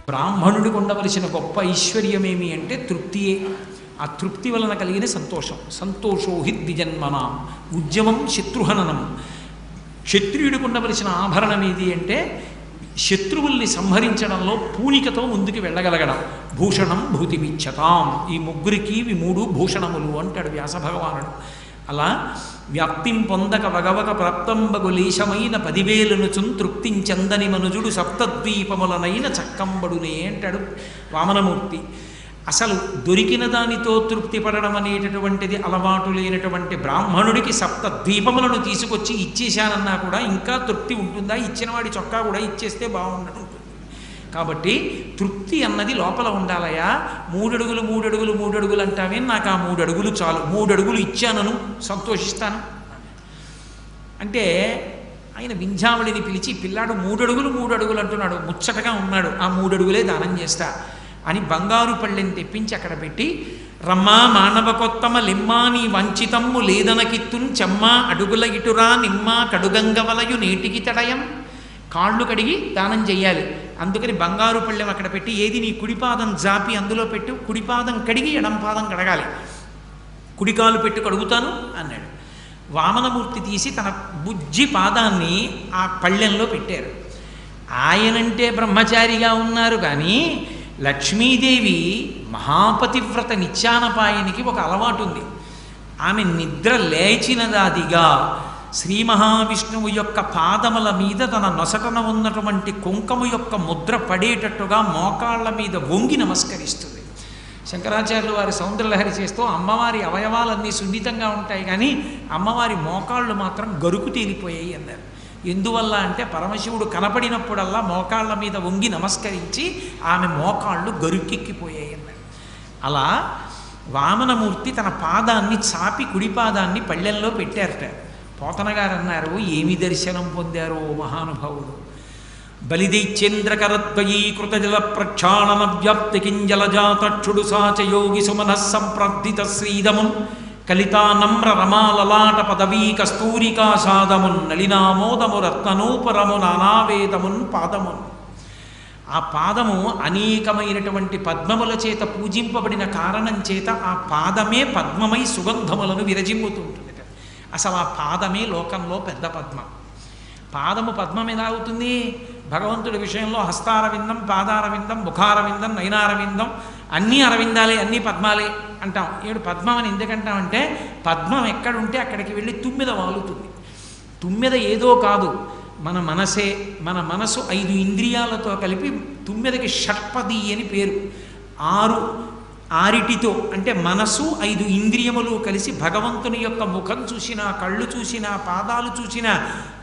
బ్రాహ్మణుడికి ఉండవలసిన గొప్ప ఐశ్వర్యమేమి అంటే తృప్తియే. ఆ తృప్తి వలన కలిగిన సంతోషం. సంతోషో హి ద్విజన్మనాం ఉద్యమం శత్రుహననం. క్షత్రియుడికి ఉండవలసిన ఆభరణం ఏది అంటే శత్రువుల్ని సంహరించడంలో పూనికతో ముందుకు వెళ్ళగలగడం. భూషణం భూతిమిచ్చతాం. ఈ ముగ్గురికి ఇవి మూడు భూషణములు అంటాడు వ్యాస భగవానుడు. అలా వ్యాప్తిం పొందక వగవక ప్రాప్తంబగు లేశమైన 10,000 తృప్తించందని మనుజుడు సప్తద్వీపములనైన చక్కంబడునే అంటాడు వామనమూర్తి. అసలు దొరికిన దానితో తృప్తి పడడం అనేటటువంటిది అలవాటు లేనటువంటి బ్రాహ్మణుడికి 7 ద్వీపములను తీసుకొచ్చి ఇచ్చేశానన్నా కూడా ఇంకా తృప్తి ఉంటుందా? ఇచ్చిన వాడి చొక్కా కూడా ఇచ్చేస్తే బాగుండదు. కాబట్టి తృప్తి అన్నది లోపల ఉండాలయా. 3 అడుగులు 3 అడుగులు 3 అడుగులు అంటామే, నాకు ఆ 3 అడుగులు చాలు, 3 అడుగులు ఇచ్చానను సంతోషిస్తాను అంటే ఆయన వింధ్యావళిని పిలిచి, పిల్లాడు 3 అడుగులు 3 అడుగులు అంటున్నాడు, ముచ్చటగా ఉన్నాడు, ఆ 3 అడుగులే దానం చేస్తా అని బంగారు పళ్ళెని తెప్పించి అక్కడ పెట్టి, రమ్మా మానవకొత్తమ లిమ్మా నీ వంచితమ్ము లేదనకిత్తున్ చెమ్మా అడుగుల ఇటురా నిమ్మా కడుగంగవలయు నేటికి తడయం. కాళ్ళు కడిగి దానం చెయ్యాలి. అందుకని బంగారు పళ్ళెం అక్కడ పెట్టి, ఏది నీ కుడిపాదం జాపి అందులో పెట్టు, కుడిపాదం కడిగి ఎడంపాదం కడగాలి, కుడికాలు పెట్టి కడుగుతాను అన్నాడు. వామనమూర్తి తీసి తన బుజ్జి పాదాన్ని ఆ పళ్ళెంలో పెట్టారు. ఆయనంటే బ్రహ్మచారిగా ఉన్నారు కానీ లక్ష్మీదేవి మహాపతివ్రత నిత్యానపాయనికి ఒక అలవాటు ఉంది. ఆమె నిద్ర లేచినదాదిగా శ్రీ మహావిష్ణువు యొక్క పాదముల మీద తన నొసటన ఉన్నటువంటి కుంకము యొక్క ముద్ర పడేటట్టుగా మోకాళ్ళ మీద వంగి నమస్కరిస్తుంది. శంకరాచార్యులు వారి సౌందర్యలహరి చేస్తూ అమ్మవారి అవయవాలన్నీ సున్నితంగా ఉంటాయి కానీ అమ్మవారి మోకాళ్ళు మాత్రం గరుకు తేలిపోయాయి అన్నారు. ఎందువల్ల అంటే పరమశివుడు కనపడినప్పుడల్లా మోకాళ్ళ మీద వంగి నమస్కరించి ఆమె మోకాళ్ళు గరుకెక్కిపోయాయి అన్నారు. అలా వామనమూర్తి తన పాదాన్ని చాపి కుడిపాదాన్ని పళ్ళెంలో పెట్టారట. పోతన గారు అన్నారు, ఏమి దర్శనం పొందారో మహానుభావుడు. బలిదైచ్చేంద్రకరద్వయీకృత జల ప్రక్షాళన వ్యాప్తి కింజలజాతక్షుడు సాచయోగి సుమనః సంప్రార్థిత శ్రీదమున్ కలితానమ్ర రమాలలాట పదవీ కస్తూరికాసాదమున్ నళినామోదము రత్ననూపరము నానావేదమున్ పాదమున్. ఆ పాదము అనేకమైనటువంటి పద్మముల చేత పూజింపబడిన కారణం చేత ఆ పాదమే పద్మమై సుగంధములను విరజిమ్ముతుంటుంది. అసలు ఆ పాదమే లోకంలో పెద్ద పద్మం. పాదము పద్మం ఎలా అవుతుంది? భగవంతుడి విషయంలో హస్తారవిందం, పాదారవిందం, ముఖారవిందం, నయనారవిందం అన్నీ అరవిందాలే, అన్నీ పద్మాలే అంటాం. ఏడు పద్మం అని ఎందుకంటామంటే పద్మం ఎక్కడుంటే అక్కడికి వెళ్ళి తుమ్మెద వాలుతుంది. తుమ్మెద ఏదో కాదు, మన మనసే. మన మనసు 5 ఇంద్రియాలతో కలిపి తుమ్మెదకి షట్పది అని పేరు. 6 అంటే మనసు 5 ఇంద్రియములు కలిసి భగవంతుని యొక్క ముఖం చూసినా, కళ్ళు చూసినా, పాదాలు చూసినా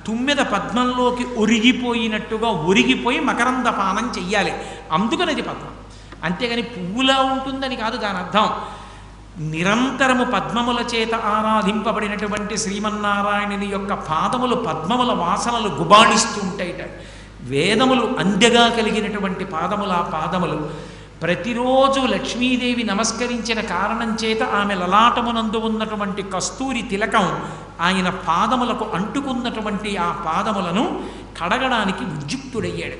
తుమ్మెద పద్మంలోకి ఒరిగిపోయినట్టుగా ఒరిగిపోయి మకరంద పానం చెయ్యాలి. అందుకనది పద్మం. అంతేగాని పువ్వులా ఉంటుందని కాదు దాని అర్థం. నిరంతరము పద్మముల చేత ఆరాధింపబడినటువంటి శ్రీమన్నారాయణుని యొక్క పాదములు పద్మముల వాసనలు గుబాళిస్తూ ఉంటాయిట. వేదములు అందెగా కలిగినటువంటి పాదములు ఆ పాదములు. ప్రతిరోజు లక్ష్మీదేవి నమస్కరించిన కారణం చేత ఆమె లలాటమునందు ఉన్నటువంటి కస్తూరి తిలకం ఆయన పాదములకు అంటుకున్నటువంటి ఆ పాదములను కడగడానికి ఉద్యుక్తుడయ్యాడు.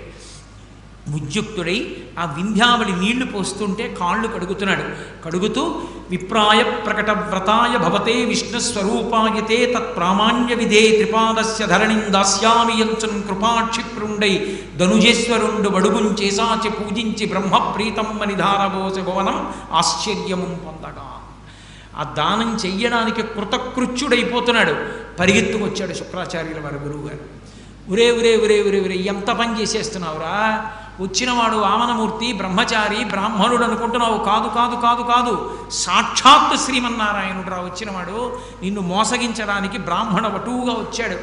ఉద్యుక్తుడై ఆ వింధ్యావళి నీళ్లు పోస్తుంటే కాళ్ళు కడుగుతున్నాడు. కడుగుతూ విప్రాయ ప్రకట వ్రతాయ భవతే విష్ణుస్వరూపాయతే తత్ప్రామాణ్య విధే త్రిపాదస్య ధరణిం దాస్యామి యంచున్ కృపాక్షిప్రుండై ధనుజేశ్వరుండు బడుగుం చేసాచి పూజించి బ్రహ్మప్రీతం అని ధారబోసె భువనం ఆశ్చర్యము పొందగా. ఆ దానం చెయ్యడానికి కృతకృత్యుడైపోతున్నాడు. పరిగెత్తుకొచ్చాడు శుక్రాచార్యుల వారి గురువు గారు. ఉరే ఉరే ఉరే ఉరే ఉరే ఎంత పని చేసేస్తున్నావురా? వచ్చినవాడు వామనమూర్తి బ్రహ్మచారి బ్రాహ్మణుడు అనుకుంటున్నావు. కాదు కాదు కాదు కాదు, సాక్షాత్తు శ్రీమన్నారాయణుడు రా వచ్చినవాడు. నిన్ను మోసగించడానికి బ్రాహ్మణ వటువుగా వచ్చాడు.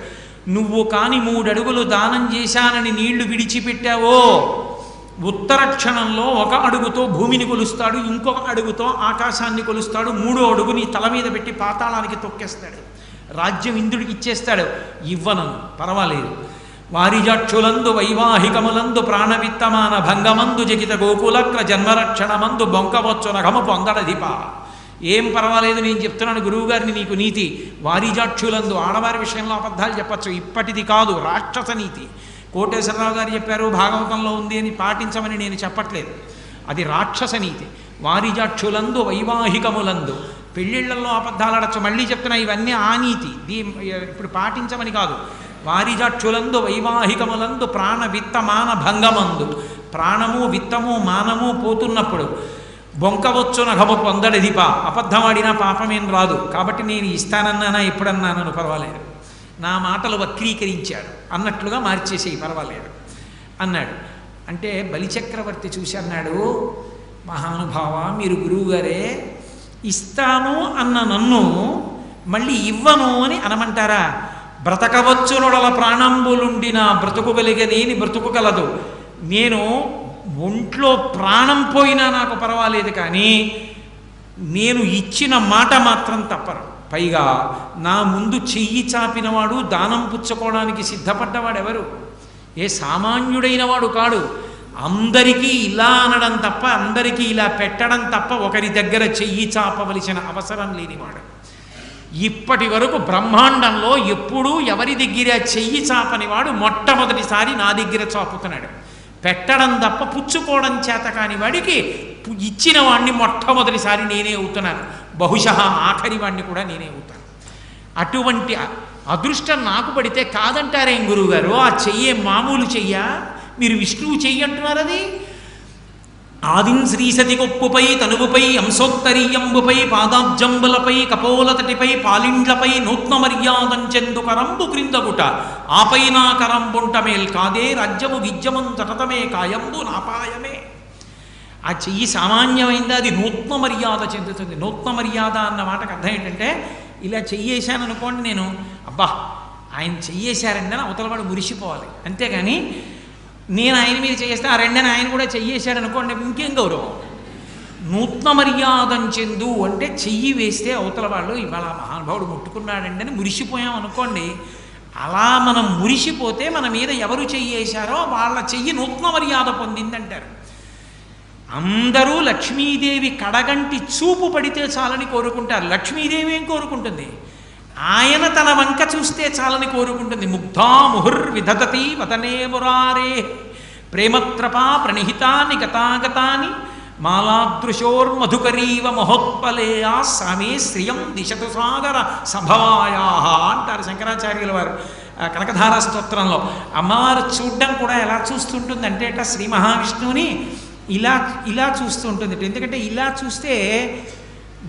నువ్వు కాని 3 అడుగులు దానం చేశానని నీళ్లు విడిచిపెట్టావో ఉత్తర క్షణంలో 1 అడుగుతో భూమిని కొలుస్తాడు, ఇంకొక అడుగుతో ఆకాశాన్ని కొలుస్తాడు, 3వ అడుగు నీ తల మీద పెట్టి పాతాళానికి తొక్కేస్తాడు. రాజ్యం ఇంద్రుడికి ఇచ్చేస్తాడు. ఇవ్వనను పర్వాలేదు. వారిజక్షులందు వైవాహికములందు ప్రాణవిత్తమాన భంగమందు జగిత గోకులక్ర జన్మరక్షణమందు బొంకవచ్చు నగము పొందడధిప. ఏం పర్వాలేదు, నేను చెప్తున్నాను గురువుగారిని నీకు నీతి. వారిజాక్షులందు ఆడవారి విషయంలో అబద్ధాలు చెప్పచ్చు, ఇప్పటిది కాదు, రాక్షస నీతి. కోటేశ్వరరావు గారు చెప్పారు భాగవతంలో ఉంది అని పాటించమని నేను చెప్పట్లేదు. అది రాక్షస నీతి. వారిజాక్షులందు వైవాహికములందు పెళ్ళిళ్లలో అబద్ధాలడచ్చు. మళ్ళీ చెప్తున్నా, ఇవన్నీ ఆ నీతి. ఇప్పుడు పాటించమని కాదు. వారిజాక్షులందు వైవాహికములందు ప్రాణ విత్త మాన భంగమందు, ప్రాణము విత్తము మానము పోతున్నప్పుడు బొంకవచ్చు నఘము పొందడదిప, అబద్ధమాడినా పాపమేం రాదు. కాబట్టి నేను ఇస్తానన్నానా ఎప్పుడన్నానను పర్వాలేదు, నా మాటలు వక్రీకరించాడు అన్నట్లుగా మార్చేసేయి పర్వాలేదు అన్నాడు. అంటే బలిచక్రవర్తి చూసి అన్నాడు, మహానుభావ, మీరు గురువుగారే, ఇస్తాను అన్న నన్ను మళ్ళీ ఇవ్వను అని అనమంటారా? బ్రతకవచ్చునొడల ప్రాణంబులుండిన బ్రతుకుగలిగనేని బ్రతుకుగలదు. నేను ఒంట్లో ప్రాణం పోయినా నాకు పర్వాలేదు, కానీ నేను ఇచ్చిన మాట మాత్రం తప్పరు. పైగా నా ముందు చెయ్యి చాపినవాడు, దానం పుచ్చుకోవడానికి సిద్ధపడ్డవాడు ఎవరు? ఏ సామాన్యుడైన వాడు కాడు. అందరికీ ఇలా అనడం తప్ప, అందరికీ ఇలా పెట్టడం తప్ప ఒకరి దగ్గర చెయ్యి చాపవలసిన అవసరం లేనివాడు. ఇప్పటి వరకు బ్రహ్మాండంలో ఎప్పుడూ ఎవరి దగ్గర చెయ్యి చాపనివాడు మొట్టమొదటిసారి నా దగ్గర చాపుతున్నాడు. పెట్టడం తప్ప పుచ్చుకోవడం చేత కాని వాడికి ఇచ్చిన వాడిని మొట్టమొదటిసారి నేనే అవుతున్నాను. బహుశా ఆఖరి వాడిని కూడా నేనే అవుతాను. అటువంటి అదృష్టం నాకు పడితే కాదంటారేం గురువుగారు? ఆ చెయ్యే మామూలు చెయ్యా? మీరు విష్ణువు చెయ్యి అంటున్నారు. అది ఆదిం శ్రీసతి కొప్పుపై తనువుపై అంశోత్తరీయంబుపై పాదాబ్జంబులపై కపోలతటిపై పాలిండ్లపై నూత్న మర్యాదంచెందుకరంబు క్రిందగుట ఆపై నా కరంబుంటమేల్ కాదే రాజ్యము విద్యమం తటతమే కాయంబు నాపాయమే. ఆ చెయ్యి సామాన్యమైంది, అది నూత్న మర్యాద చెందుతుంది. నూత్న మర్యాద అన్న మాటకు అర్థం ఏంటంటే, ఇలా చెయ్యేశాను అనుకోండి, నేను అబ్బా ఆయన చెయ్యేశారండి అని అవతలవాడు మురిసిపోవాలి. అంతేగాని నేను ఆయన మీద చేస్తే ఆ రెండని ఆయన కూడా చెయ్యేశాడు అనుకోండి, ఇంకేం గౌరవం. నూత్న మర్యాదం చెందు అంటే చెయ్యి వేస్తే అవతల వాళ్ళు ఇవాళ మహానుభావుడు ముట్టుకున్నాడండి అని మురిసిపోయాం అనుకోండి. అలా మనం మురిసిపోతే మన మీద ఎవరు చెయ్యేశారో వాళ్ళ చెయ్యి నూత్న మర్యాద పొందిందంటారు. అందరూ లక్ష్మీదేవి కడగంటి చూపు పడితే చాలని కోరుకుంటారు. లక్ష్మీదేవి ఏం కోరుకుంటుంది? ఆయన తన వంక చూస్తే చాలని కోరుకుంటుంది. ముగ్ధా ముహుర్విదధతి వదనే మురారే ప్రేమత్రపా ప్రణిహితాని గతాగతాని మాలాదృశోర్మధుకరీవ మహోత్పలేయా సామే శ్రియం దిశతు సాగర సంభవాయా అంటారు శంకరాచార్యుల వారు కనకధారా స్తోత్రంలో. అమ్మవారు చూడ్డం కూడా ఎలా చూస్తుంటుంది అంటే శ్రీ మహావిష్ణువుని ఇలా ఇలా చూస్తూ ఉంటుంది. ఎందుకంటే ఇలా చూస్తే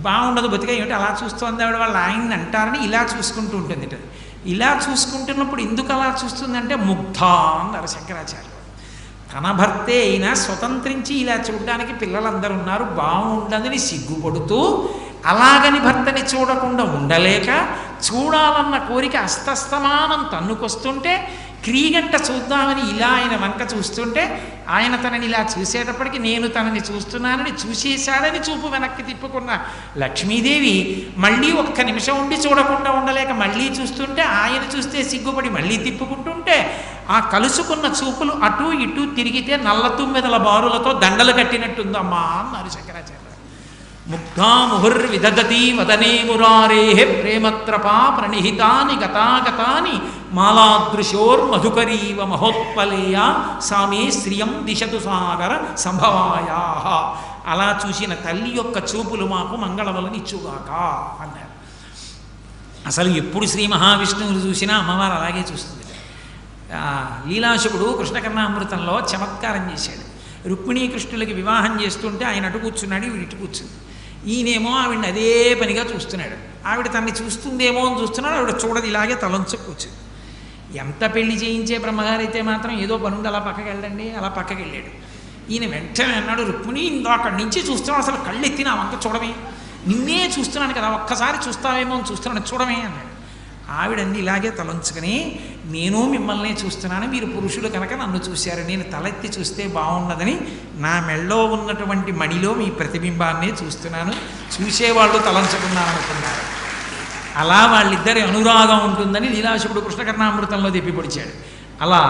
బాగుండదు బతిక, ఏమిటి అలా చూస్తుంది ఆవిడ వాళ్ళు ఆయన్ని అంటారని ఇలా చూసుకుంటూ ఉంటుంది. ఇలా చూసుకుంటున్నప్పుడు ఎందుకు అలా చూస్తుందంటే ముగ్ధ అన్నారు శంకరాచార్యులు. తన భర్తే అయినా స్వతంత్రించి ఇలా చూడడానికి పిల్లలందరూ ఉన్నారు, బాగుండదని సిగ్గుపడుతూ అలాగని భర్తని చూడకుండా ఉండలేక చూడాలన్న కోరిక అస్తస్తమానం తన్నుకొస్తుంటే క్రీగంట చూద్దామని ఇలా ఆయన వంక చూస్తుంటే ఆయన తనని ఇలా చూసేటప్పటికి నేను తనని చూస్తున్నానని చూసేశాడని చూపు వెనక్కి తిప్పుకున్న లక్ష్మీదేవి మళ్ళీ ఒక్క నిమిషం ఉండి చూడకుండా ఉండలేక మళ్ళీ చూస్తుంటే ఆయన చూస్తే సిగ్గుపడి మళ్ళీ తిప్పుకుంటుంటే ఆ కలుసుకున్న చూపులు అటు ఇటు తిరిగితే నల్ల తుమ్మెదల బారులతో దండలు కట్టినట్టుందమ్మా అన్నారు శంకరాచార్య. ముగ్ధా ముహుర్విదధతి వదనే మురారే ప్రేమత్రపా ప్రణిహితాని గతాగతాని మాలాదృశోర్మధుకరీవ మహోత్పలేయా సామే శ్రియం దిశతు సాగర సంభవాయా. అలా చూసిన తల్లి యొక్క చూపులు మాకు మంగళములనిచ్చుగాక అన్నారు. అసలు ఎప్పుడు శ్రీ మహావిష్ణువుని చూసినా అమ్మవారు అలాగే చూస్తుంది. లీలాశుకుడు కృష్ణకర్ణామృతంలో చమత్కారం చేశాడు. రుక్మిణీ కృష్ణులకి వివాహం చేస్తుంటే ఆయన అటు కూర్చున్నాడు, ఈవిడ ఇటు కూర్చుంది. ఈయనేమో ఆవిడని అదే పనిగా చూస్తున్నాడు. ఆవిడ తనని చూస్తుందేమో అని చూస్తున్నాడు, ఆవిడ చూడదు, ఇలాగే తలంచు కూర్చుంది. ఎంత పెళ్లి చేయించే బ్రహ్మగారైతే మాత్రం ఏదో పనుండి అలా పక్కకి వెళ్ళండి, అలా పక్కకి వెళ్ళాడు. ఈయన వెంటనే అన్నాడు, రుక్మిణి అక్కడి నుంచి చూస్తున్నావు, అసలు కళ్ళు ఎత్తి నా వంక చూడమే, నిన్నే చూస్తున్నాను కదా, ఒక్కసారి చూస్తావేమో అని చూస్తున్నాను, చూడమే అన్నాడు. ఆవిడంది ఇలాగే తలంచుకొని, నేను మిమ్మల్ని చూస్తున్నాను, మీరు పురుషులు కనుక నన్ను చూశారు, నేను తలెత్తి చూస్తే బాగున్నదని నా మెళ్ళో ఉన్నటువంటి మణిలో మీ ప్రతిబింబాన్నే చూస్తున్నాను, చూసేవాళ్ళు తలంచుకున్నాను అనుకున్నారు. అలా వాళ్ళిద్దరి అనురాగం ఉంటుందని లీలాశుకుడు కృష్ణకర్ణామృతంలో తెప్పి పొడిచాడు. అలా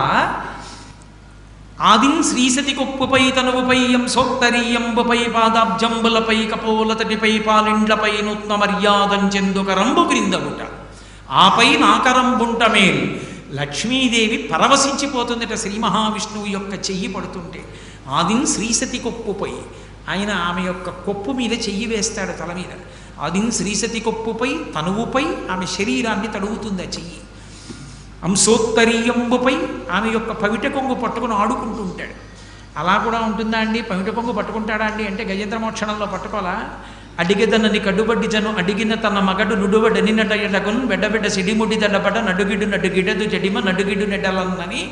ఆదిం శ్రీసతి కొప్పుపై తనువుపై అంశోత్తరీయంబుపై పాదాబ్జంబులపై కపోలతటిపై పాలిండ్లపై నూత్న మర్యాదంచెందుకరంబు క్రిందగుట ఆపై నాకరంబుంటమేల్ లక్ష్మీదేవి పరవశించిపోతుందట శ్రీ మహావిష్ణువు యొక్క చెయ్యి పడుతుంటే. ఆదిన్ శ్రీసతి కొప్పుపై ఆయన ఆమె యొక్క కొప్పు మీద చెయ్యి వేస్తాడు తల మీద. ఆదిన్ శ్రీసతి కొప్పుపై తనువుపై ఆమె శరీరాన్ని తడుగుతుంది ఆ చెయ్యి. అంశోత్తరీయంబుపై ఆమె యొక్క పవిట కొంగు పట్టుకుని ఆడుకుంటూ ఉంటాడు. అలా కూడా ఉంటుందా అండి? పవిట కొంగు పట్టుకుంటాడా అండి అంటే గజేంద్ర మోక్షణంలో పట్టుకోవాలా? అడిగెదనని కడ్డుబడ్డి జను అడిగిన తన మగడు నుడువడనినట ఎడగొన్ వెడ్డబెడ్డ సిడిముడి దడ్డబట నడుగిడు నడుగిడదు జడిమ నడుగిడు నెడ్డలన్నని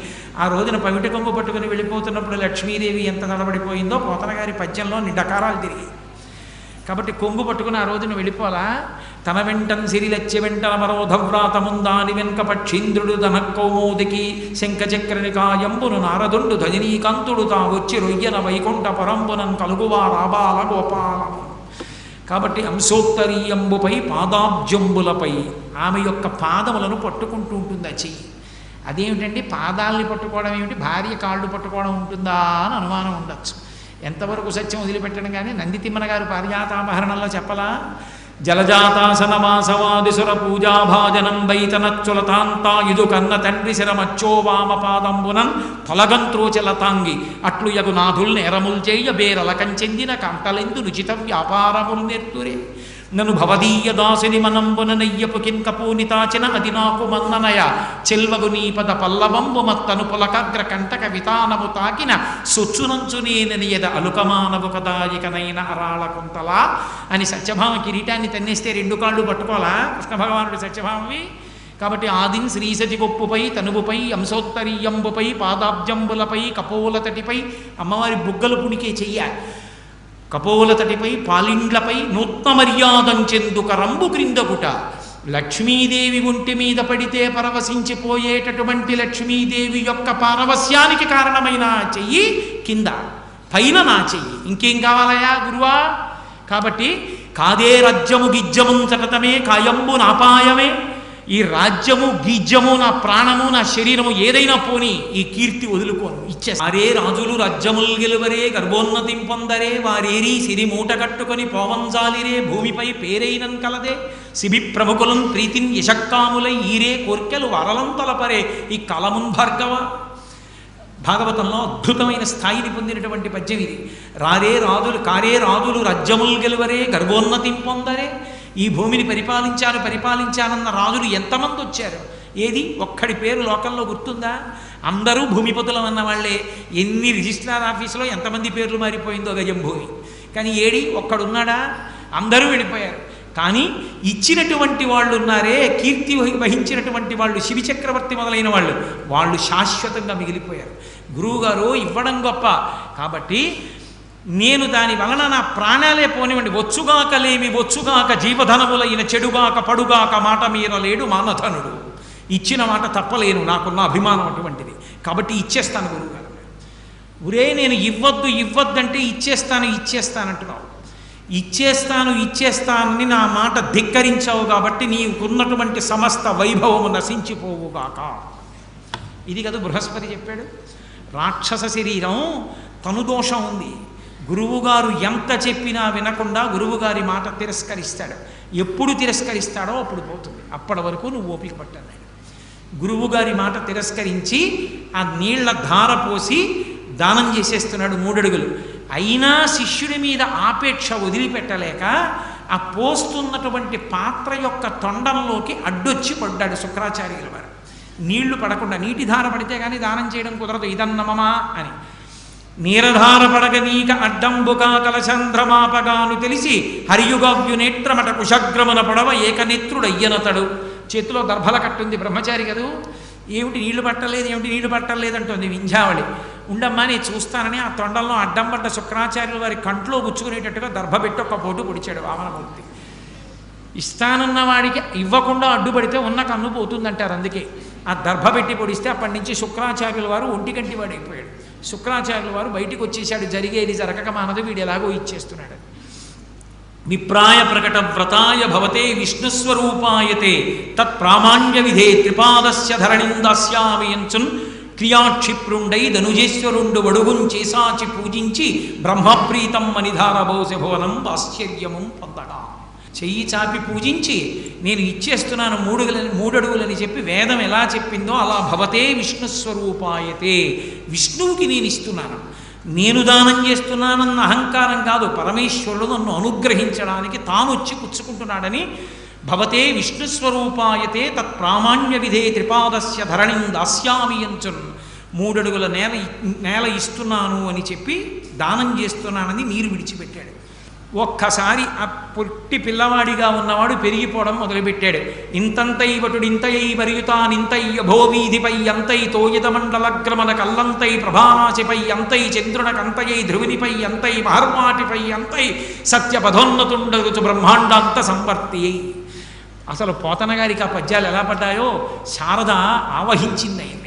ఆ రోజున పవిట కొంగు పట్టుకుని వెళ్ళిపోతున్నప్పుడు లక్ష్మీదేవి ఎంత తడబడిపోయిందో పోతన గారి పద్యంలో నిండకారాలు తిరిగి. కాబట్టి కొంగు పట్టుకుని ఆ రోజున వెళ్ళిపోలా. తన వెంటం సిరిలెచ్చె వెంటన మరోధవ్రాతముందాని వెనక పక్షీంద్రుడు ధన కౌమోదికి శంఖచక్రనికాయంబును నారదుండు ధజనీకాంతుడు తా వచ్చి రొయ్యన వైకుంఠ పరంబునన్ కలుగువా రాబాల గోపాలము. కాబట్టి అంశోత్తరీయంబుపై పాదాబ్జంబులపై ఆమె యొక్క పాదములను పట్టుకుంటూ ఉంటుంది ఆ చెయ్యి. అదేమిటండి పాదాలని పట్టుకోవడం ఏమిటి, భార్య కాళ్ళు పట్టుకోవడం ఉంటుందా అని అనుమానం ఉండొచ్చు. ఎంతవరకు సత్యం వదిలిపెట్టడం. కానీ నందితిమ్మన గారు పారిజాతాపహరణంలో చెప్పలా, జలజాతాసనమాసవాదిసుర పూజాభాజనం వైతనచ్చులతాంతాయుధు కన్న తండ్రి శరమచ్చో వామ పాదంబునన్ తొలగంత్రోచలతాంగి అట్లు యగు నాథుల్ నేరముల్ చేయ బేరల కంచెందిన కంటలెందు నుచిత వ్యాపారములు నెత్తురే నన్ను భవదీయ దాసుని మనంబున నెయ్యపు కింకపూనితాచిన అది నాకు మన్ననయ చెల్వగు నీపద పల్లవంబు మత్తను పులకగ్ర కంటక వితానము తాకిన సొచ్చునంచు నేనని ఎద అలుకమానవు కదాయికనైన అరాళ కుంతలా అని సత్యభామ కిరీటాన్ని తన్నేస్తే రెండు కాళ్ళు పట్టుకోవాలా కృష్ణ భగవానుడు సత్యభామవి. కాబట్టి ఆదిన్ శ్రీసతి కొప్పుపై తనువుపై అంశోత్తరీయంబుపై పాదాబ్జంబులపై కపోలతటిపై అమ్మవారి బుగ్గలు పుణికే చెయ్య కపోలతటిపై పాలిండ్లపై నూత్న మర్యాదంచెందుక రంబు క్రిందకుట లక్ష్మీదేవి ఒంటి మీద పడితే పరవశించిపోయేటటువంటి లక్ష్మీదేవి యొక్క పారవస్యానికి కారణమైన చెయ్యి కింద, పైన నా చెయ్యి. ఇంకేం కావాలయా గురువా? కాబట్టి కాదే రాజ్యము గిజ్జము సతతమే కాయంబు నాపాయమే. ఈ రాజ్యము గిజ్జము నా ప్రాణము నా శరీరము ఏదైనా పోని ఈ కీర్తి వదులుకోను ఇచ్చేస్తా. వారే రాజులు రాజ్యముల్ గెలువరే గర్భోన్నతిం పొందరే వారేరి సిరి మూట కట్టుకొని పోవంజాలిరే భూమిపై పేరైనం కలదే శిబి ప్రముఖులం ప్రీతిన్ యశక్కాములై ఈరే కోర్కెలు వరలం తలపరే ఈ కలమున్ భార్గవ. భాగవతంలో అద్భుతమైన స్థాయిని పొందినటువంటి పద్యం ఇది. రారే రాజులు కారే రాజులు రాజ్యముల్ గెలువరే గర్భోన్నతిం పొందరే. ఈ భూమిని పరిపాలించానన్న రాజులు ఎంతమంది వచ్చారు? ఏది ఒక్కడి పేరు లోకంలో గుర్తుందా? అందరూ భూమిపతులం అన్న వాళ్ళే. ఎన్ని రిజిస్ట్రార్ ఆఫీసులో ఎంతమంది పేర్లు మారిపోయిందో గజం భూమి. కానీ ఏడి ఒక్కడున్నాడా? అందరూ వెళ్ళిపోయారు. కానీ ఇచ్చినటువంటి వాళ్ళు ఉన్నారే, కీర్తి వహించినటువంటి వాళ్ళు, శివి చక్రవర్తి మొదలైన వాళ్ళు శాశ్వతంగా మిగిలిపోయారు. గురువుగారు ఇవ్వడం గొప్ప కాబట్టి నేను దాని వలన నా ప్రాణాలే పోనివ్వండి, వచ్చుగాకలేమి వచ్చుగాక జీవధనములైన చెడుగాక పడుగాక మాట మీరలేడు మానధనుడు. ఇచ్చిన మాట తప్పలేను, నాకున్న అభిమానం అటువంటిది. కాబట్టి ఇచ్చేస్తాను గురువుగారు. ఒరే నేను ఇవ్వద్దంటే ఇచ్చేస్తానంటున్నావు. ఇచ్చేస్తానని నా మాట ధిక్కరించావు కాబట్టి నీకున్నటువంటి సమస్త వైభవము నశించిపోవుగాక. ఇది కదా బృహస్పతి చెప్పాడు. రాక్షస శరీరం తనుదోషం ఉంది. గురువుగారు ఎంత చెప్పినా వినకుండా గురువుగారి మాట తిరస్కరిస్తాడు. ఎప్పుడు తిరస్కరిస్తాడో అప్పుడు పోతుంది. అప్పటి వరకు నువ్వు ఓపిక పట్టాలి. గురువుగారి మాట తిరస్కరించి ఆ నీళ్ల ధార పోసి దానం చేసేస్తున్నాడు 3 అడుగులు. అయినా శిష్యుడి మీద ఆపేక్ష వదిలిపెట్టలేక ఆ పోస్తున్నటువంటి పాత్ర యొక్క తొండంలోకి అడ్డొచ్చి పడ్డాడు శుక్రాచార్యుల వారు. నీళ్లు పడకుండా, నీటి ధార పడితే కానీ దానం చేయడం కుదరదు ఇదన్నమమా అని. నీరధార పడగనీక అడ్డంబుగా కలచంద్రమాపగాను తెలిసి హరియుగవ్యునేత్రమట కుశగ్రమన పడవ ఏకనేత్రుడయ్యనతడు. చేతిలో దర్భల కట్టుంది బ్రహ్మచారి కదూ. ఏమిటి నీళ్లు పట్టలేదు అంటుంది వింధ్యావళి. ఉండమ్మా నేను చూస్తానని ఆ తొండంలో అడ్డం పడ్డ శుక్రాచార్యుల వారి కంట్లో గుచ్చుకునేటట్టుగా దర్భ పెట్టి ఒక్క పోటు పొడిచాడు వామనమూర్తి. ఇస్తానన్న వాడికి ఇవ్వకుండా అడ్డుపడితే ఉన్న కన్ను పోతుందంటారు. అందుకే ఆ దర్భ పెట్టి పొడిస్తే అప్పటి నుంచి శుక్రాచార్యుల వారు ఒంటికంటి వాడైపోయాడు. శుక్రాచార్యుల వారు బయటికి వచ్చేసాడు. జరిగేది జరగక మానదు, వీడు ఎలాగో ఇచ్చేస్తున్నాడు. విప్రాయ ప్రకట వ్రతాయ భవతే విష్ణుస్వరూపాయతే తత్ప్రామాణ్య విధే త్రిపాదస్య ధరణిందాస్యామయంచున్ క్రియాక్షిప్రుండై ధనుజేశ్వరుండు వడుగుం చేసాచి పూజించి బ్రహ్మప్రీతం మనిధారభోస భువనం ఆశ్చర్యము పొందగా. చెయ్యి చాపి పూజించి నేను ఇచ్చేస్తున్నాను మూడడుగులని చెప్పి వేదం ఎలా చెప్పిందో అలా భవతే విష్ణుస్వరూపాయతే, విష్ణువుకి నేను ఇస్తున్నాను, నేను దానం చేస్తున్నానన్న అహంకారం కాదు, పరమేశ్వరుడు నన్ను అనుగ్రహించడానికి తాను వచ్చి పుచ్చుకుంటున్నాడని భవతే విష్ణుస్వరూపాయతే తత్ప్రామాణ్య విధే త్రిపాదస్య ధరణిం దాస్యామి అంచున్, 3 అడుగుల నేల ఇస్తున్నాను అని చెప్పి దానం చేస్తున్నానని నీరు విడిచిపెట్టాడు. ఒక్కసారి ఆ పొట్టి పిల్లవాడిగా ఉన్నవాడు పెరిగిపోవడం మొదలుపెట్టాడు. ఇంతంతై వటుడు ఇంతయై వరియుతానింతయ్య భోవీధిపై అంతై తోయిత మండలగ్రమల కల్లంతై ప్రభారాశిపై అంతై చంద్రునకంతయై ధ్రువునిపై అంతై మహర్మాటిపై అంతై సత్యపథోన్నతుండగుచు బ్రహ్మాండాంత సంవర్తి. అసలు పోతన గారికి ఆ పద్యాలు ఎలా పడ్డాయో శారద ఆవహించింది అయింది.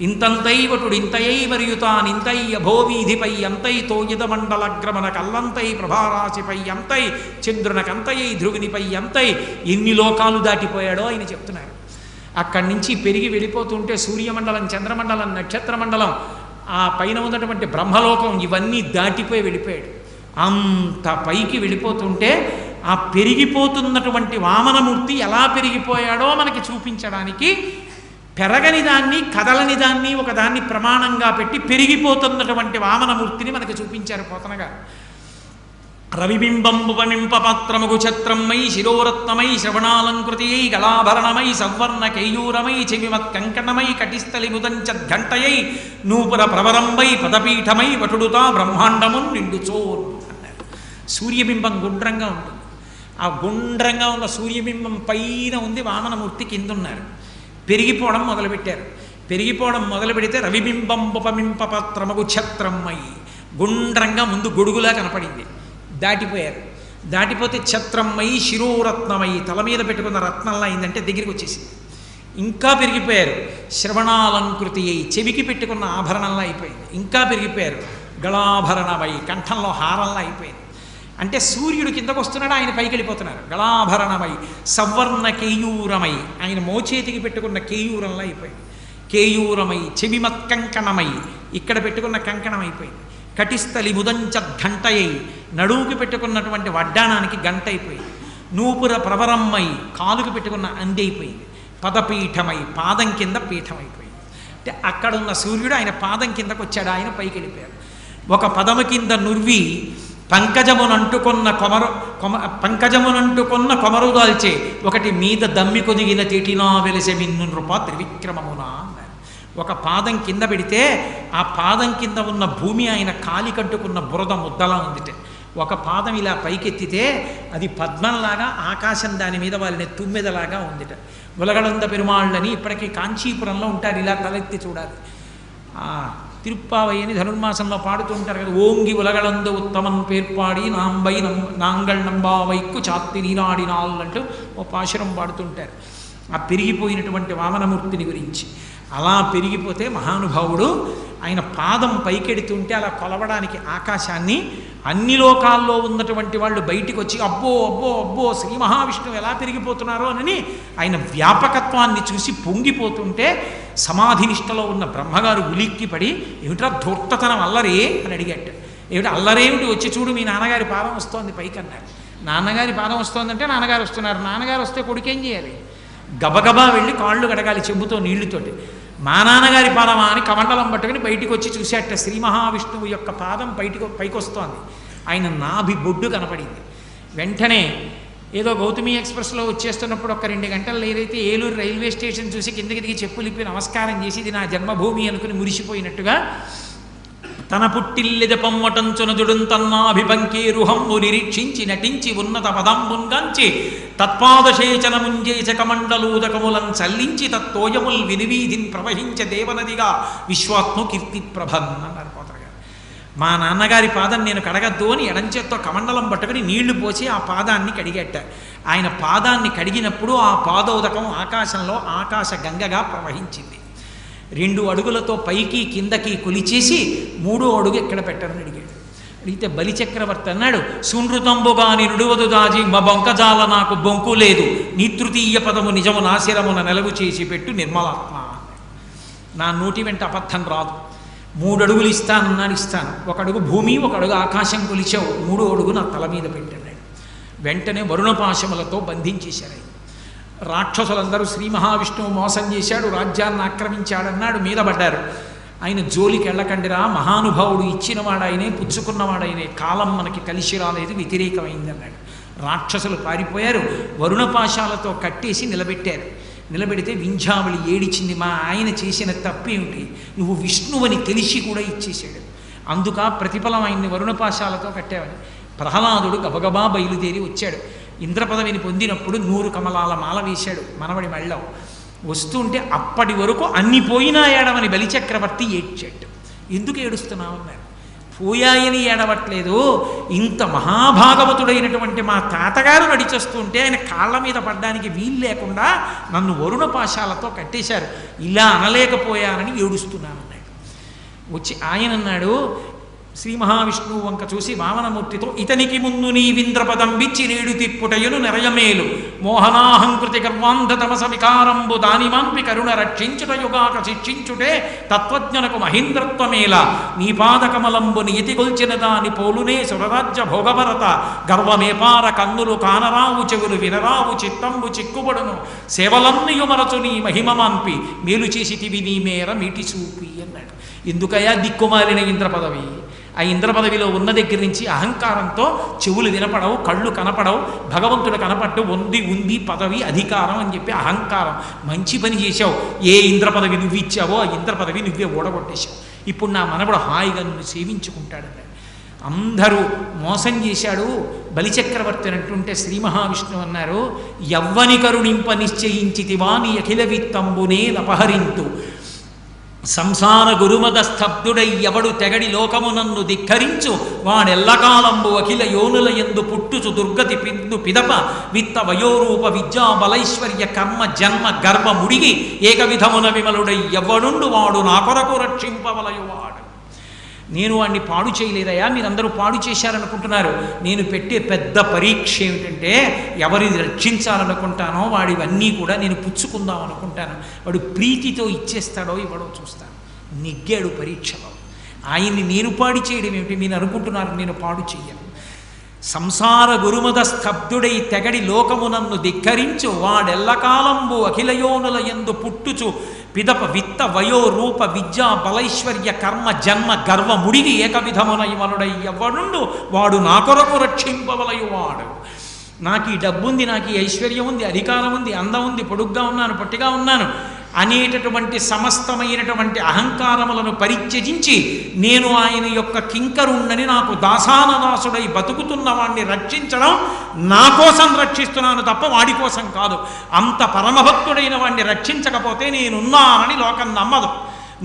ఇంతంతై వటుడు ఇంతయై వరియుతానింతయ్య భోవీధిపై అంతై తోయిత మండలగ్రమణ కల్లంతై ప్రభారాశిపై అంతై చంద్రునకంతయై ధ్రువునిపై అంతై ఎన్ని లోకాలు దాటిపోయాడో ఆయన చెప్తున్నారు. అక్కడి నుంచి పెరిగి వెళ్ళిపోతుంటే సూర్యమండలం, చంద్రమండలం, నక్షత్రమండలం, ఆ పైన ఉన్నటువంటి బ్రహ్మలోకం ఇవన్నీ దాటిపోయి వెళ్ళిపోయాడు. అంత పైకి వెళ్ళిపోతుంటే ఆ పెరిగిపోతున్నటువంటి వామనమూర్తి ఎలా పెరిగిపోయాడో మనకి చూపించడానికి పెరగని దాన్ని, కదలని దాన్ని ఒకదాన్ని ప్రమాణంగా పెట్టి పెరిగిపోతున్నటువంటి వామనమూర్తిని మనకు చూపించారు పోతనగా. రవిబింబంబుపమింప పాత్రముగు ఛత్రమై శిరోరత్నమై శ్రవణాలంకృతియై గళాభరణమై సవర్ణ కేయూరమై చెవిమత్ కంకణమై కటిస్థలి ముదంచద్ఘంటయై నూపుర ప్రవరంబై పదపీఠమై వటుడుతా బ్రహ్మాండమున్ నిండుచోర్ అన్నారు. సూర్యబింబం గుండ్రంగా ఉంటుంది. ఆ గుండ్రంగా ఉన్న సూర్యబింబం పైన ఉంది, వామనమూర్తి కింద ఉన్నారు. పెరిగిపోవడం మొదలుపెట్టారు. పెరిగిపోవడం మొదలు పెడితే రవిబింబంబుపమింప పాత్రమగు ఛత్రమై, గుండ్రంగా ముందు గొడుగులా కనపడింది. దాటిపోయారు. దాటిపోతే ఛత్రమై శిరోరత్నమై, తల మీద పెట్టుకున్న రత్నంలా అయిందంటే దగ్గరికి వచ్చేసింది. ఇంకా పెరిగిపోయారు. శ్రవణాలంకృతి అయి, చెవికి పెట్టుకున్న ఆభరణంలా అయిపోయింది. ఇంకా పెరిగిపోయారు. గళాభరణమై, కంఠంలో హారంలా అయిపోయింది. అంటే సూర్యుడు కిందకు వస్తున్నాడు, ఆయన పైకి వెళ్ళిపోతున్నారు. గళాభరణమై సవర్ణ కేయూరమై, ఆయన మోచేతికి పెట్టుకున్న కేయూరంలా అయిపోయింది. కేయూరమై చెవిమత్ కంకణమై, ఇక్కడ పెట్టుకున్న కంకణం అయిపోయింది. కటిస్థలి ముదంచద్ఘంటయై, నడువుకి పెట్టుకున్నటువంటి వడ్డానానికి గంట అయిపోయింది. నూపుర ప్రవరమ్మై, కాలుకి పెట్టుకున్న అంది అయిపోయింది. పదపీఠమై, పాదం కింద పీఠం అయిపోయింది. అంటే అక్కడున్న సూర్యుడు ఆయన పాదం కిందకు వచ్చాడు, ఆయన పైకి వెళ్ళిపోయాడు. ఒక పదము కింద నుర్వి పంకజమునంటుకున్న కొమరు దాల్చే, ఒకటి మీద దమ్మి కొదిగిన తేటినా వెలిసే మిన్ను నృప త్రివిక్రమమున అన్నారు. ఒక పాదం కింద పెడితే ఆ పాదం కింద ఉన్న భూమి ఆయన కాలి కట్టుకున్న బురద ముద్దలా ఉందిటే. ఒక పాదం ఇలా పైకెత్తితే అది పద్మంలాగా, ఆకాశం దాని మీద వాళ్ళని తుమ్మెదలాగా ఉందిట. ఉలగడంద పెరుమాళ్ళని ఇప్పటికీ కాంచీపురంలో ఉంటారు, ఇలా తలెత్తి చూడాలి. తిరుప్పావయ్యని ధనుర్మాసంలో పాడుతూ ఉంటారు కదా, ఓంగి ఉలగళందు ఉత్తమన్ పేర్పాడి నాంబై నాంగళ్ నంబావైక్కు చాత్తి నీనాడినాల్ అంటూ ఓ పాశురం పాడుతుంటారు ఆ పెరిగిపోయినటువంటి వామనమూర్తిని గురించి. అలా పెరిగిపోతే మహానుభావుడు ఆయన పాదం పైకెడుతుంటే అలా కొలవడానికి ఆకాశాన్ని, అన్ని లోకాల్లో ఉన్నటువంటి వాళ్ళు బయటికి వచ్చి అబ్బో అబ్బో అబ్బో శ్రీ మహావిష్ణువు ఎలా పెరిగిపోతున్నారో అని ఆయన వ్యాపకత్వాన్ని చూసి పొంగిపోతుంటే సమాధినిష్టలో ఉన్న బ్రహ్మగారు ఉలిక్కిపడి, ఏమిట్రా ధూర్తతనం అల్లరే అని అడిగట్ట. ఏమిటి అల్లరేమిటి, వచ్చి చూడు మీ నాన్నగారి పాదం వస్తోంది పైకి అన్నారు. నాన్నగారి పాదం వస్తోందంటే నాన్నగారు వస్తున్నారు. నాన్నగారు వస్తే కొడుకేం చేయాలి? గబగబా వెళ్ళి కాళ్ళు కడగాలి చెంబుతో నీళ్లతోటి. మా నాన్నగారి పాదమా అని కమండలం పట్టుకుని బయటికి వచ్చి చూసేట శ్రీ మహావిష్ణువు యొక్క పాదం పైకి వస్తోంది. ఆయన నాభి బొడ్డు కనపడింది. వెంటనే ఏదో గౌతమి ఎక్స్ప్రెస్లో వచ్చేస్తున్నప్పుడు ఒక 2 గంటలు ఏదైతే ఏలూరు రైల్వే స్టేషన్ చూసి కిందకి దిగి చెప్పులిప్పి నమస్కారం చేసి ఇది నా జన్మభూమి అనుకుని మురిసిపోయినట్టుగా తన పుట్టిల్లెద పొమ్మటంచునదుడున్ తన్నాభిపంకేరుహంబు నిరీక్షించి నటించి ఉన్నత పదంబున్గాంచి తత్పాదశేచనముంజేచ కమండలూదకములం చల్లించి తత్తోయముల్ వినివీధిన్ ప్రవహించ దేవనదిగా విశ్వాత్మ కీర్తి ప్రభన్ అన్నారు పోతన గారు. మా నాన్నగారి పాదం నేను కడగద్దు అని ఎడంచేత్తో కమండలం పట్టుకుని నీళ్లు పోసి ఆ పాదాన్ని కడిగట్ట. ఆయన పాదాన్ని కడిగినప్పుడు ఆ పాదోదకం ఆకాశంలో ఆకాశ గంగగా ప్రవహించింది. 2 అడుగులతో పైకి కిందకి కొలిచేసి 3వ అడుగు ఎక్కడ పెట్టారని అడిగాడు. అడిగితే బలిచక్రవర్తి అన్నాడు, సునృతంబుగాని నుడువదు దాజి మా బొంకజాల నాకు బొంకు లేదు, నీ తృతీయ పదము నిజము నాశిరమున నెలవు చేసి పెట్టు నిర్మలాత్మ. నా నోటి వెంట అబద్ధం రాదు. 3 అడుగులు ఇస్తానన్నాను, ఇస్తాను. 1 అడుగు భూమి 1 అడుగు ఆకాశం కొలిచావు, 3వ అడుగు నా తల మీద పెట్టాడు. వెంటనే వరుణపాశములతో బంధించేశారు. రాక్షసులందరూ శ్రీ మహావిష్ణువు మోసం చేశాడు, రాజ్యాన్ని ఆక్రమించాడన్నాడు, మీద పడ్డారు. ఆయన జోలికి వెళ్ళకండిరా, మహానుభావుడు ఇచ్చినవాడాయనే, పుచ్చుకున్నవాడాయనే, కాలం మనకి కలిసి రాలేదు, వ్యతిరేకమైంది అన్నాడు. రాక్షసులు పారిపోయారు, వరుణపాశాలతో కట్టేసి నిలబెట్టారు. నిలబెడితే వింధ్యావళి ఏడిచింది, మా ఆయన చేసిన తప్పేమిటి, నువ్వు విష్ణువని తెలిసి కూడా ఇచ్చేశాడు, అందుక ప్రతిఫలం ఆయన్ని వరుణపాశాలతో కట్టావని. ప్రహ్లాదుడు గబగబా బయలుదేరి వచ్చాడు. ఇంద్రపదవిని పొందినప్పుడు 100 కమలాల మాల వేశాడు మనవడి మెళ్ళలో. వస్తుంటే అప్పటి వరకు అన్ని పోయినా ఏడవని బలిచక్రవర్తి ఏడ్చాడు. ఎందుకు ఏడుస్తున్నామన్నారు. పోయాయని ఏడవట్లేదు, ఇంత మహాభాగవతుడైనటువంటి మా తాతగారు నడిచేస్తుంటే ఆయన కాళ్ళ మీద పడ్డానికి వీలు లేకుండా నన్ను వరుణపాశాలతో కట్టేశారు, ఇలా అనలేకపోయానని ఏడుస్తున్నానన్నాడు. వచ్చి ఆయన అన్నాడు, శ్రీ మహావిష్ణువు వంక చూసి వామనమూర్తితో, ఇతనికి ముందు నీవింద్రపదం విచ్చి నేడు తిప్పుటయును నెరయమేలు మోహనాహంకృతి గర్వాంధ తమస వికారంబు దానిమాంపి కరుణ రక్షించుటయుగాక శిక్షించుటే తత్వజ్ఞనకు మహీంద్రత్వమేల నీ పాదకమలంబు నియతి కొల్చిన దాని పోలునే సురరాజ్య భోగభరత గర్వమేపార కన్నులు కానరావు చెవులు వినరావు చిత్తంబు చిక్కుబడును సేవలన్నయు మరచు నీ మహిమమాంపి మేలు చేసితివి నీ మేర మీటి చూపి అన్నాడు. ఎందుకయా దిక్కుమాలిన ఇంద్రపదవి? ఆ ఇంద్రపదవిలో ఉన్న దగ్గర నుంచి అహంకారంతో చెవులు వినపడవు, కళ్ళు కనపడవు, భగవంతుడు కనపట్టు, ఉంది పదవి అధికారం అని చెప్పి అహంకారం. మంచి పని చేశావు, ఏ ఇంద్రపదవి నువ్వు ఇచ్చావో ఆ ఇంద్రపదవి నువ్వే ఓడగొట్టేశావు, ఇప్పుడు నా మనవడు హాయిగా నువ్వు సేవించుకుంటాడన్నాడు. అందరూ మోసం చేశాడు బలిచక్రవర్తి అంటుంటే శ్రీ మహావిష్ణువు అన్నారు, యవ్వని కరుణింప నిశ్చయించితివా నీ అఖిల విత్తంబునే లపహరింతు సంసార గురుమద స్తబ్దుడై ఎవడు తెగడి లోకమునన్ను ధిక్కరించు వాడెల్లకాలంబు అఖిల యోనుల యందు పుట్టుచు దుర్గతి పిందు పిదప విత్త వయోరూప విద్యా బలైశ్వర్య కర్మ జన్మ గర్భ ముడిగి ఏక విధమున విమలుడై ఎవ్వడుండు వాడు నా కొరకు రక్షింపవలయువాడు. నేను వాడిని పాడు చేయలేదయా, మీరందరూ పాడు చేశారనుకుంటున్నారు. నేను పెట్టే పెద్ద పరీక్ష ఏమిటంటే, ఎవరిని రక్షించాలనుకుంటానో వాడివన్నీ కూడా నేను పుచ్చుకుందాం అనుకుంటాను. వాడు ప్రీతితో ఇచ్చేస్తాడో ఇవ్వడో చూస్తాను. నెగ్గాడు పరీక్షలో. ఆయన్ని నేను పాడు చేయడం ఏమిటి? మీరు అనుకుంటున్నారు నేను పాడు చెయ్యను. సంసార గురుమద స్తబ్దుడై తెగడి లోకమునన్ను ధిక్కరించు వాడెల్లకాలంబు అఖిలయోనుల యందు పుట్టుచు పిదప విత్త వయో రూప విద్యా బలైశ్వర్య కర్మ జన్మ గర్వ ముడిగి ఏక విధమున ఇవనుడై ఎవ్వడుండు వాడు నా కొరకు రక్షింపవలయువాడు. నాకు ఈ డబ్బుంది, నాకు ఈ ఐశ్వర్యం ఉంది, అధికారం ఉంది, అందం ఉంది, పొడుగ్గా ఉన్నాను, పొట్టిగా ఉన్నాను అనేటటువంటి సమస్తమైనటువంటి అహంకారములను పరిత్యజించి నేను ఆయన యొక్క కింకరుణ్ణని, నాకు దాసానదాసుడై బతుకుతున్న వాణ్ణి రక్షించడం నా కోసం రక్షిస్తున్నాను తప్ప వాడి కోసం కాదు. అంత పరమభక్తుడైన వాణ్ణి రక్షించకపోతే నేనున్నానని లోకం నమ్మదు.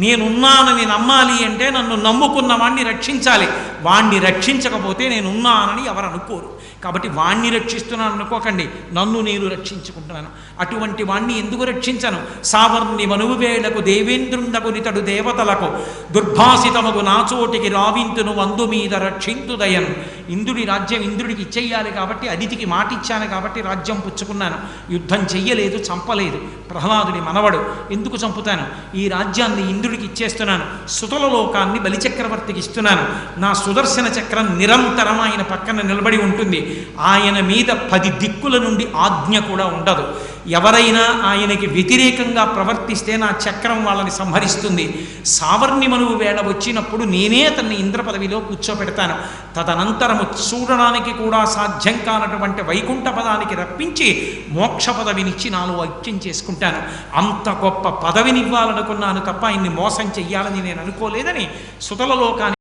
నేనున్నానని నమ్మాలి అంటే నన్ను నమ్ముకున్న వాణ్ణి రక్షించాలి. వాణ్ణి రక్షించకపోతే నేనున్నానని ఎవరు అనుకోరు. కాబట్టి వాణ్ణి రక్షిస్తున్నాను అనుకోకండి, నన్ను నేను రక్షించుకుంటున్నాను. అటువంటి వాణ్ణి ఎందుకు రక్షించను? సావర్ణి మనువు వేళకు దేవేంద్రుండకు నితడు దేవతలకు దుర్భాసితమగు నాచోటికి రావింతును వందు మీద రక్షింతుదయన్. ఇంద్రుడి రాజ్యం ఇంద్రుడికి ఇచ్చేయాలి కాబట్టి, అదితికి మాటిచ్చాను కాబట్టి రాజ్యం పుచ్చుకున్నాను. యుద్ధం చెయ్యలేదు, చంపలేదు. ప్రహ్లాదుడి మనవడు, ఎందుకు చంపుతాను? ఈ రాజ్యాన్ని ఇంద్రుడికి ఇచ్చేస్తున్నాను, సుతుల లోకాన్ని బలిచక్రవర్తికి ఇస్తున్నాను. నా సుదర్శన చక్రం నిరంతరం ఆయన పక్కన నిలబడి ఉంటుంది. ఆయన మీద 10 దిక్కుల నుండి ఆజ్ఞ కూడా ఉండదు. ఎవరైనా ఆయనకి వ్యతిరేకంగా ప్రవర్తిస్తే నా చక్రం వాళ్ళని సంహరిస్తుంది. సావర్ణి మనువు వేళ వచ్చినప్పుడు నేనే అతన్ని ఇంద్రపదవిలో కూర్చోబెడతాను. తదనంతరము చూడడానికి కూడా సాధ్యం కానటువంటి వైకుంఠ పదానికి రప్పించి మోక్ష పదవినిచ్చి నాలో ఐక్యం చేసుకుంటాను. అంత గొప్ప పదవినివ్వాలనుకున్నాను తప్ప ఆయన్ని మోసం చెయ్యాలని నేను అనుకోలేదని సుతల లోకాన్ని